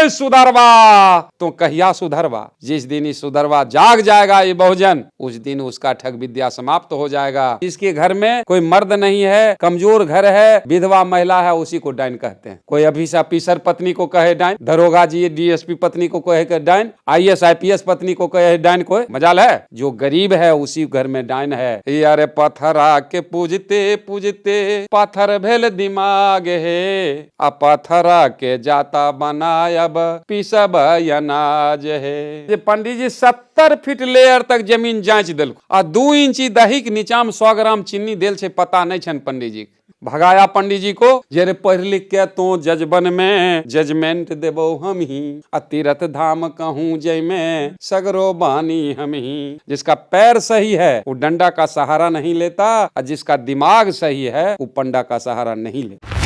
ए सुधरवा तो कहिया सुधरवा। जिस दिन ये सुधरवा जाग जाएगा ये बहुजन, उस दिन उसका ठग विद्या समाप्त हो जाएगा। जिसके घर में कोई मर्द नहीं है, कमजोर घर है, विधवा महिला है, उसी को डाइन कहते हैं। कोई अफीसर पत्नी को कहे डाइन, दरोगा जी डीएसपी पत्नी को कहे डाइन, IAS IPS पत्नी को कहे डाइन, कोई मजाल है। जो गरीब है उसी घर में डाइन है। यारे पत्थरा के पूजते पूजते पत्थर भेल दिमाग है, आ पत्थरा के जाता बनायब पिसब अनाज है। ये पंडित जी 70 फीट लेयर तक जमीन जांच दिल आ 2 इंची दही के नीचा में 100 ग्राम चीनी दिल छे, पता नहीं छन पंडित जी। भगाया पंडित जी को, जेरे पढ़ लिख के तो जजबन में जजमेंट देबो हम ही, आ तीर्थ धाम कहूँ जय में सगरो बानी हम ही। जिसका पैर सही है वो डंडा का सहारा नहीं लेता, और जिसका दिमाग सही है वो पंडा का सहारा नहीं लेता।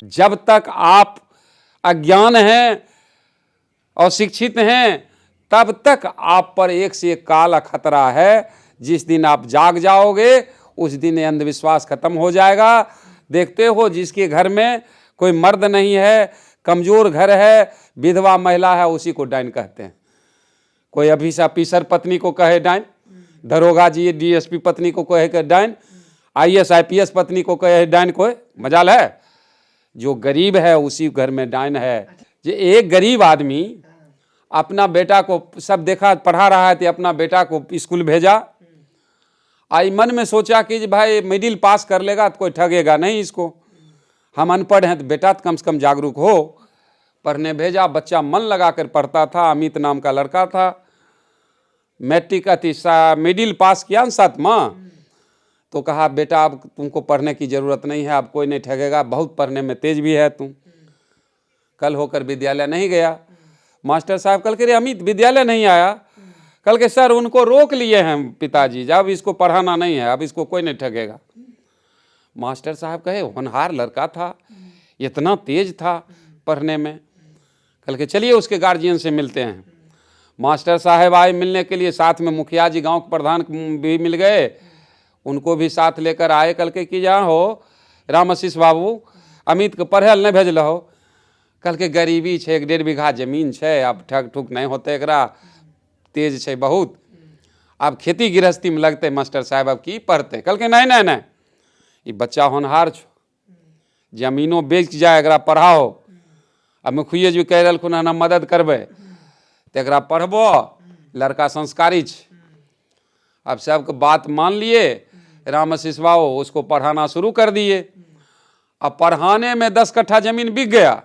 जब तक आप अज्ञान हैं और शिक्षित हैं, तब तक आप पर एक से एक काला खतरा है। जिस दिन आप जाग जाओगे उस दिन अंधविश्वास खत्म हो जाएगा। देखते हो जिसके घर में कोई मर्द नहीं है, कमजोर घर है, विधवा महिला है, उसी को डाइन कहते हैं। कोई अफीसर पत्नी को कहे डाइन, दरोगा जी DSP पत्नी को कहे डाइन, IAS IPS पत्नी को कहे डाइन, कोई मजाल है। जो गरीब है उसी घर में डाइन है। जो एक गरीब आदमी अपना बेटा को, सब देखा पढ़ा रहा है, तो अपना बेटा को स्कूल भेजा, आई मन में सोचा कि भाई मिडिल पास कर लेगा तो कोई ठगेगा नहीं इसको, हम अनपढ़ हैं तो बेटा तो कम से कम जागरूक हो। पढ़ने भेजा, बच्चा मन लगा कर पढ़ता था। अमित नाम का लड़का था, मैट्रिक मिडिल पास किया न 7वां, तो कहा बेटा अब तुमको पढ़ने की ज़रूरत नहीं है, अब कोई नहीं ठगेगा, बहुत पढ़ने में तेज भी है तुम। कल होकर विद्यालय नहीं गया। मास्टर साहब कल के अमित विद्यालय नहीं आया। कल के सर उनको रोक लिए हैं पिताजी, जब इसको पढ़ाना नहीं है, अब इसको कोई नहीं ठगेगा। मास्टर साहब कहे होनहार लड़का था, इतना तेज था पढ़ने में। कल के चलिए उसके गार्जियन से मिलते हैं। मास्टर साहब आए मिलने के लिए, साथ में मुखिया जी गांव के प्रधान भी मिल गए, उनको भी साथ लेकर आए। कल के कि जहाँ हो राम आशीष बाबू, अमित के पढ़े नहीं भेजल हो। कल के गरीबी छे, 1.5 बीघा जमीन छे, अब ठग ठुक नहीं होते, एकरा तेज छे बहुत, अब खेती गृहस्थी में लगते मास्टर साहब, अब की पढ़ते। कल के नहीं नहीं नहीं, ये बच्चा होनहार छो, जमीनों बेच जाए, एकरा पढ़ाओ। अब मुखिया जी कह रहा ना मदद करबे, तो एकरा पढ़बो, लड़का संस्कारी छे। अब सबके बात मान लिए, राम आशीष बाबू उसको पढ़ाना शुरू कर दिए। अब पढ़ाने में 10 कट्ठा जमीन बिक गया,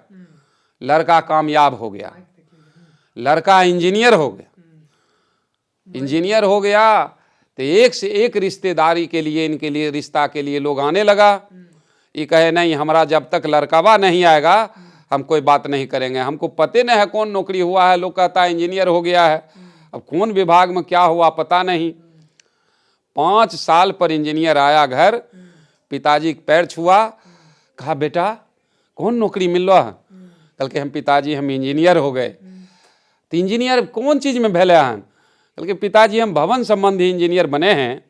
लड़का कामयाब हो गया, लड़का इंजीनियर हो गया। इंजीनियर हो गया तो एक से एक रिश्तेदारी के लिए, इनके लिए रिश्ता के लिए लोग आने लगा। ये कहे नहीं हमारा जब तक लड़कावा नहीं आएगा हम कोई बात नहीं करेंगे, हमको पते नहीं है कौन नौकरी हुआ है। लोग कहता है इंजीनियर हो गया है, अब कौन विभाग में क्या हुआ पता नहीं। 5 साल पर इंजीनियर आया घर, पिताजी पैर छुआ, कहा बेटा कौन नौकरी मिल रहा है। कल के हम पिताजी हम इंजीनियर हो गए। तो इंजीनियर कौन चीज़ में भेले हैं। कल के पिताजी हम भवन संबंधी इंजीनियर बने हैं।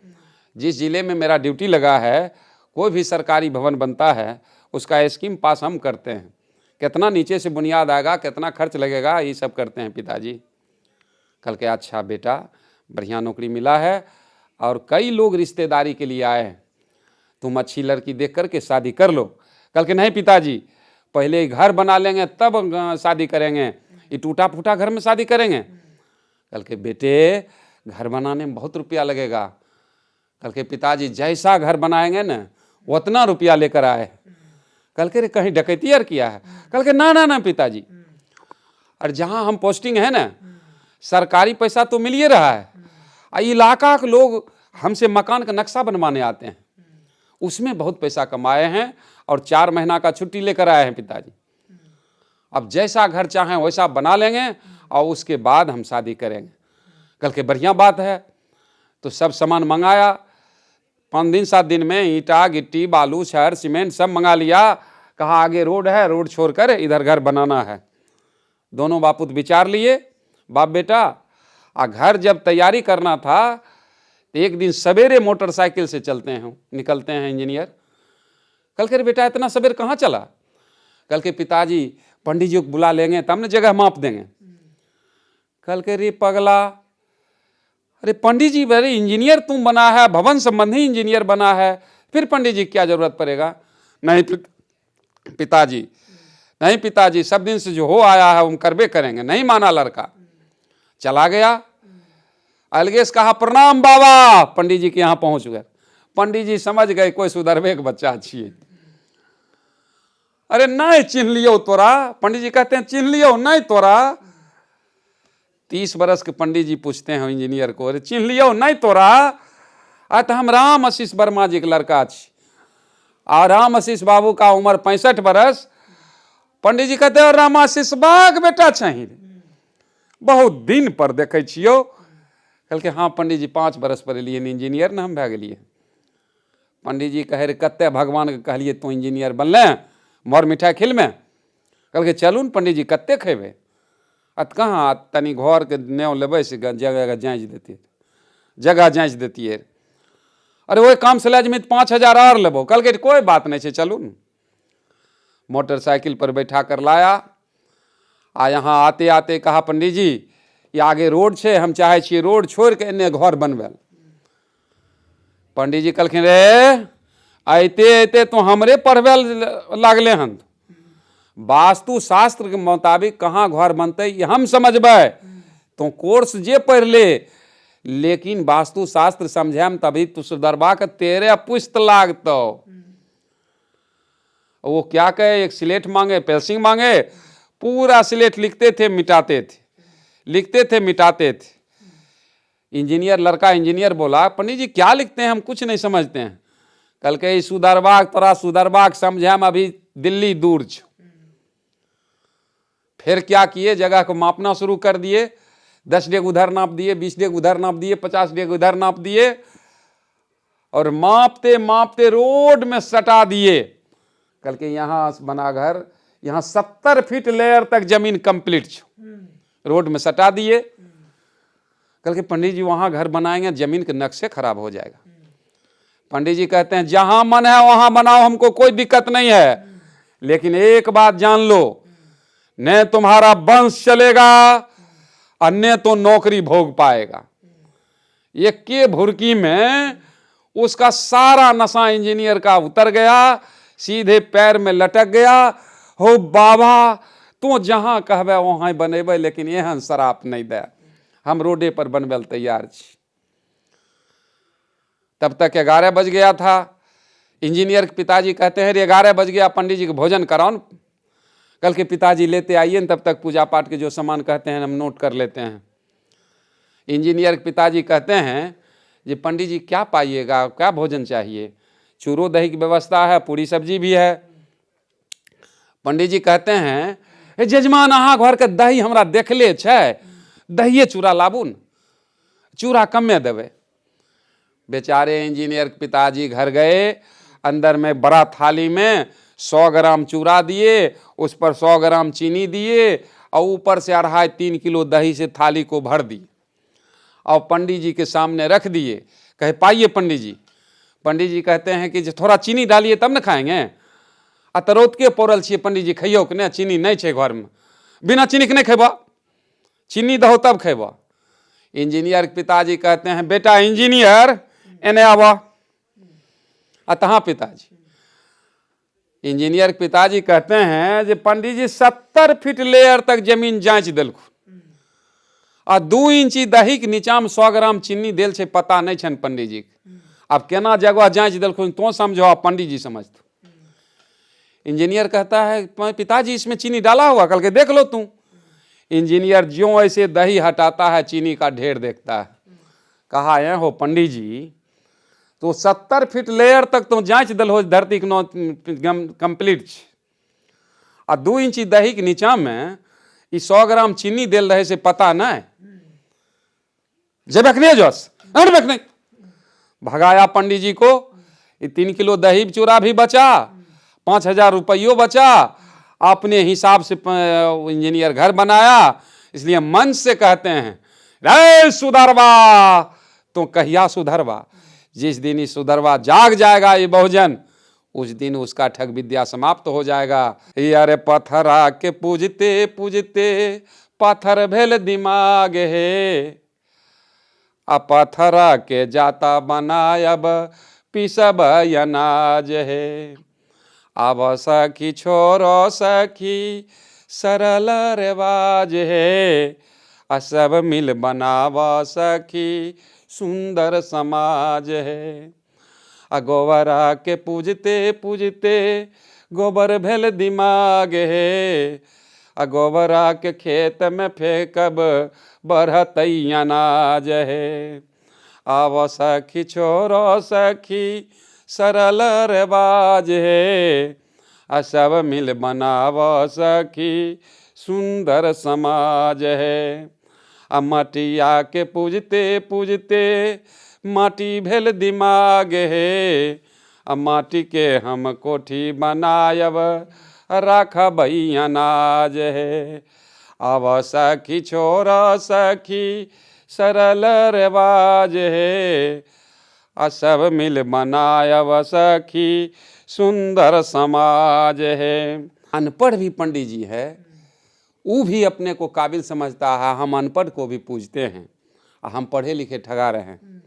जिस जिले में मेरा ड्यूटी लगा है, कोई भी सरकारी भवन बनता है उसका स्कीम पास हम करते हैं। कितना नीचे से बुनियाद आएगा, कितना खर्च लगेगा, ये सब करते हैं पिताजी। कल के अच्छा बेटा बढ़िया नौकरी मिला है और कई लोग रिश्तेदारी के लिए आए हैं, तुम अच्छी लड़की देख करके शादी कर लो। कल के नहीं पिताजी, पहले घर बना लेंगे तब शादी करेंगे, ये टूटा फूटा घर में शादी करेंगे। कल के बेटे घर बनाने में बहुत रुपया लगेगा। कल के पिताजी जैसा घर बनाएंगे ना उतना रुपया लेकर आए। कल के कहीं डकैती यार किया है। कल के ना ना ना पिताजी, और जहाँ हम पोस्टिंग है ना सरकारी पैसा तो मिल ही रहा है, इलाका के लोग हमसे मकान का नक्शा बनवाने आते हैं, उसमें बहुत पैसा कमाए हैं और 4 महीना का छुट्टी लेकर आए हैं पिताजी। अब जैसा घर चाहें वैसा बना लेंगे और उसके बाद हम शादी करेंगे। कल के बढ़िया बात है। तो सब सामान मंगाया, 5 दिन 7 दिन में ईंटा गिट्टी बालू छड़ सीमेंट सब मंगा लिया। कहा आगे रोड है, रोड छोड़कर इधर घर बनाना है। दोनों बापूत विचार लिए, बाप बेटा। आ घर जब तैयारी करना था तो एक दिन सवेरे मोटरसाइकिल से चलते हैं, निकलते हैं इंजीनियर। कल के बेटा इतना सवेर कहाँ चला। कल के पिताजी पंडित जी को बुला लेंगे तब ना जगह माप देंगे। कल के रे पगला, अरे पंडित जी अरे इंजीनियर तुम बना है, भवन संबंधी इंजीनियर बना है, फिर पंडित जी क्या जरूरत पड़ेगा। नहीं पिताजी, नहीं पिताजी, सब दिन से जो हो आया है हम करबे करेंगे। नहीं माना लड़का, चला गया। अलगेश कहा प्रणाम बाबा, पंडित जी के यहाँ पहुंच गए। पंडित जी समझ गए कोई सुधरबे के बच्चा छिए। अरे नहीं चिन्ह लियो तोरा, पंडित जी कहते हैं चिन्ह लियो नहीं तोरा। 30 बरस के पंडित जी पूछते हैं इंजीनियर को, अरे चिन्ह लियो नहीं तोरा। तो हम राम आशीष वर्मा जी के लड़का छी, और राम आशीष बाबू का उम्र 65 बरस। पंडित जी कहते हैं राम आशीष बाग बेटा चाहिए, बहुत दिन पर देखे छियो। कल के हाँ पंडित जी 5 बरस पर एलिए इंजीनियर ने हम भए गेलिए। पंडित जी कहे रे कते भगवान के कहलिए तू इंजीनियर बनले, मर मिठाई खिल में। कल के चलू न पंडित जी कते खेबे। कहाँ तनी घर के नेव लेबै से जगह जाँच देती, जगह जाँच देती। अरे वही काम से लाजमित 5,000 और लेबो। कल के कोई बात नहीं है चलू न। मोटरसाइकिल पर बैठा कर लाया। यहाँ आते आते कहा पंडित जी ये आगे रोड छे, हम चाहे छिए रोड छोड़ के एने घर बनबे। पंडित जी कहलखिन रे अते अते तो हमरे पढ़बे लागले हन, वास्तु शास्त्र के मुताबिक कहाँ घर बनते ये हम समझबै। तो कोर्स जे पढ़ ले, लेकिन वास्तु शास्त्र समझे तभी तू सुधरबा के तेरे पुस्त लागतो। वो क्या कहे, एक स्लेट मांगे, पेंसिल मांगे, पूरा स्लेट लिखते थे मिटाते थे, लिखते थे मिटाते थे। इंजीनियर लड़का इंजीनियर बोला पंडित जी क्या लिखते हैं, हम कुछ नहीं समझते हैं। कल के सुधरबाग तोरा सुधरबाग समझे हम अभी दिल्ली दूर छ। फिर क्या किए, जगह को मापना शुरू कर दिए। 10 डेग उधर नाप दिए, 20 डेग उधर नाप दिए, 50 डेग उधर नाप दिए, और मापते मापते रोड में सटा दिए। कल के यहाँ बना घर, यहाँ 70 फीट लेयर तक जमीन कंप्लीट छ, रोड में सटा दिए। कल के पंडित जी वहां घर बनाएंगे, जमीन के नक्शे खराब हो जाएगा। पंडित जी कहते हैं जहां मन है वहां बनाओ, हमको कोई दिक्कत नहीं है, लेकिन एक बात जान लो, न तुम्हारा वंश चलेगा और न तो नौकरी भोग पाएगा। ये के भुरकी में उसका सारा नशा इंजीनियर का उतर गया, सीधे पैर में लटक गया। हो बाबा तू जहां कहबे वहां बनेबे, लेकिन एहन शराप नहीं दे, हम रोडे पर बनबे ल तैयार छी। तब तक 11 बज गया था। इंजीनियर के पिताजी कहते हैं 11 बज गया, पंडित जी को भोजन कराओ। कल के पिताजी लेते आइए न, तब तक पूजा पाठ के जो सामान कहते हैं हम नोट कर लेते हैं। इंजीनियर के पिताजी कहते हैं जी पंडित जी क्या पाइएगा, क्या भोजन चाहिए। चूरो दही की व्यवस्था है, पूरी सब्जी भी है। पंडित जी कहते हैं जजमान अहाँ घर के दही हमरा देखले छै, दहिए चूड़ा लाबू न, चूड़ा कमे देवे। बेचारे इंजीनियर के पिताजी घर गए, अंदर में बड़ा थाली में 100 ग्राम चूड़ा दिए, उस पर 100 ग्राम चीनी दिए, और ऊपर से 2.5-3 किलो दही से थाली को भर दिए और पंडित जी के सामने रख दिए। कहे पाइए पंडित जी। पंडित जी कहते हैं कि थोड़ा चीनी डालिए तब न खाएंगे। तरौत के पौरल छिए पंडित जी, खइयो कि नहीं, चीनी नहीं छे घर में, बिना चीनी के नहीं खेबा, चीनी दहो तब खेबा। इंजीनियर के पिताजी कहते हैं बेटा इंजीनियर एने आवा। अतः पिताजी, इंजीनियर के पिताजी कहते हैं जे पंडित जी 70 फीट लेयर तक जमीन जांच दिलखुन, आ 2 इंची दही के नीचा में 100 ग्राम चीनी देल छे, पता नहीं छन पंडित जी। अब केना जगह जांच दिलखुन तो समझो, पंडित जी समझतो। इंजीनियर कहता है पिताजी इसमें चीनी डाला हुआ, कल के देख लो तू। इंजीनियर ज्यों ऐसे दही हटाता है चीनी का ढेर देखता है। कहा है हो पंडित जी तो 70 फीट लेयर तक तो जांच दल हो, धरती के कंप्लीट, आ 2 इंची दही के नीचा में 100 ग्राम चीनी देल रहे से पता नहीं। जब जोश नहीं भगाया पंडित जी को। 3 किलो दही चूड़ा भी बचा, 5,000 रुपये बचा, अपने हिसाब से इंजीनियर घर बनाया। इसलिए मन से कहते हैं रे सुधरवा, तो कहिया सुधरवा, जिस दिन ही सुधरवा जाग जाएगा ये बहुजन, उस दिन उसका ठग विद्या समाप्त हो जाएगा। यारे पत्थरा के पूजते पूजते पत्थर भेल दिमाग है, आ पत्थरा के जाता बनायब पिसब अनाज है। आब सखी छोरो सखी सरल रिवाज है, आ सब मिल बनाव सखी सुंदर समाज है। आ गोबरा के पूजते पूजते गोबर भेल दिमाग है, आ गोबरा के खेत में फेंकब बढ़त अनाज है। आव सखी छोरो सखी सरल रिवाज है, आ सब मिल बनाव सखी सुंदर समाज है। आ मटिया के पूजते पूजते माटी भेल दिमाग है, आ माटी के हम कोठी बनायब राखब अनाज है। आव सखी छोरा सखी सरल रिवाज है, आ सब मिल बनायब सखी सुंदर समाज है। अनपढ़ भी पंडित जी है, वो भी अपने को काबिल समझता है। हम अनपढ़ को भी पूजते हैं, हम पढ़े लिखे ठगा रहे हैं।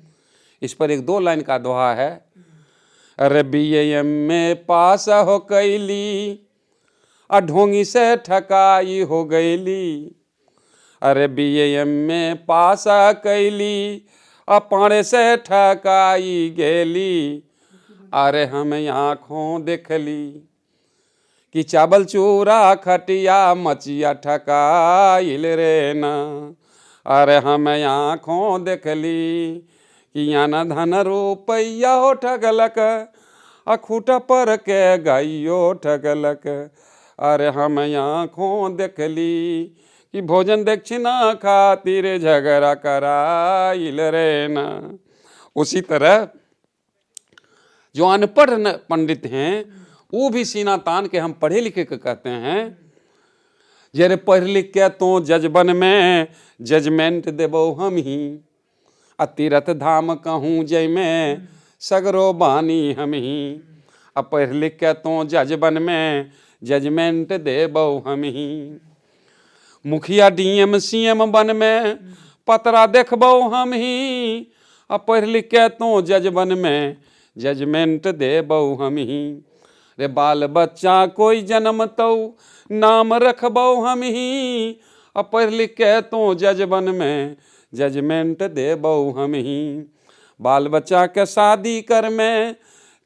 इस पर एक 2 लाइन का दोहा है। अरे BAM में पास हो कैली, आ ढोंगी से ठकाई हो गईली। अरे BAM में पास कैली, आ पाड़े से ठकाई गेली। अरे हम आँखों देखली कि चावल चूरा खटिया मचिया ठकाइल रे ना। अरे हम आँखों देखली कि याना धन रुपैया हो ठगलक, आ खूटा पर के गाइयो ठगलक। अरे हम आँखों देखली कि भोजन दक्षिणा खातिर झगड़ा कराइल रे ना। उसी तरह जो अनपढ़ पंडित हैं, वो भी सीना तान के हम पढ़े लिखे के कहते हैं। जरे पढ़ लिख के तो जजबन में जजमेंट देबो हम ही, आ तीरथ धाम कहूँ जय में सगरो बानी हम ही। आ पढ़ लिख के तो जजबन में जजमेंट देबो हम ही। मुखिया DM CM बन में पतरा देखबो हम ही, आ पढ़ लिख के तो जजबन में जजमेंट देबो हम ही। रे बाल बच्चा कोई जन्म तो नाम रखबो हम ही, आ पढ़ लिख के तो जजबन में जजमेंट देबो हम ही। बाल बच्चा के शादी कर में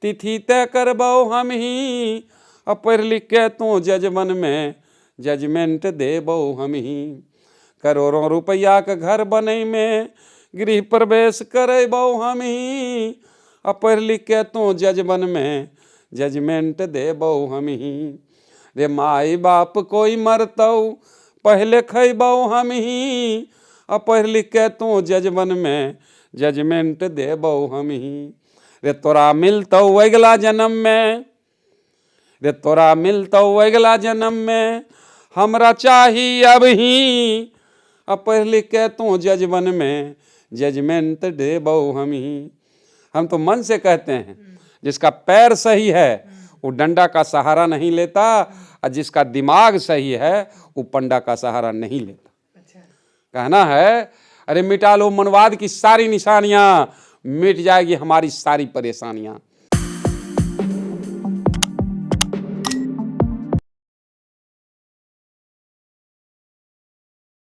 तिथि तय करबो हम ही, आ पढ़ लिख के तो जजबन में जजमेंट देबो हम ही। करोड़ों रुपया के घर बने में गृह प्रवेश करेबो हम ही, आ पढ़ लिख के तो जजबन में जजमेंट देबो हम ही। रे माई बाप कोई मरतौ पहले खैबो हम ही, आ पढ़ लिख के तो जजबन में जजमेंट देबो हम ही। रे तोरा मिलतौ अगला जन्म में, रे तोरा मिलतौ अगला जन्म में हमरा चाही अब ही, आ पढ़ लिख के तो जजबन में जजमेंट देबो हम ही। हम तो मन से कहते हैं, जिसका पैर सही है वो डंडा का सहारा नहीं लेता, और जिसका दिमाग सही है वो पंडा का सहारा नहीं लेता। कहना है अरे मिटा लो मनवाद की सारी निशानियां, मिट जाएगी हमारी सारी परेशानियां।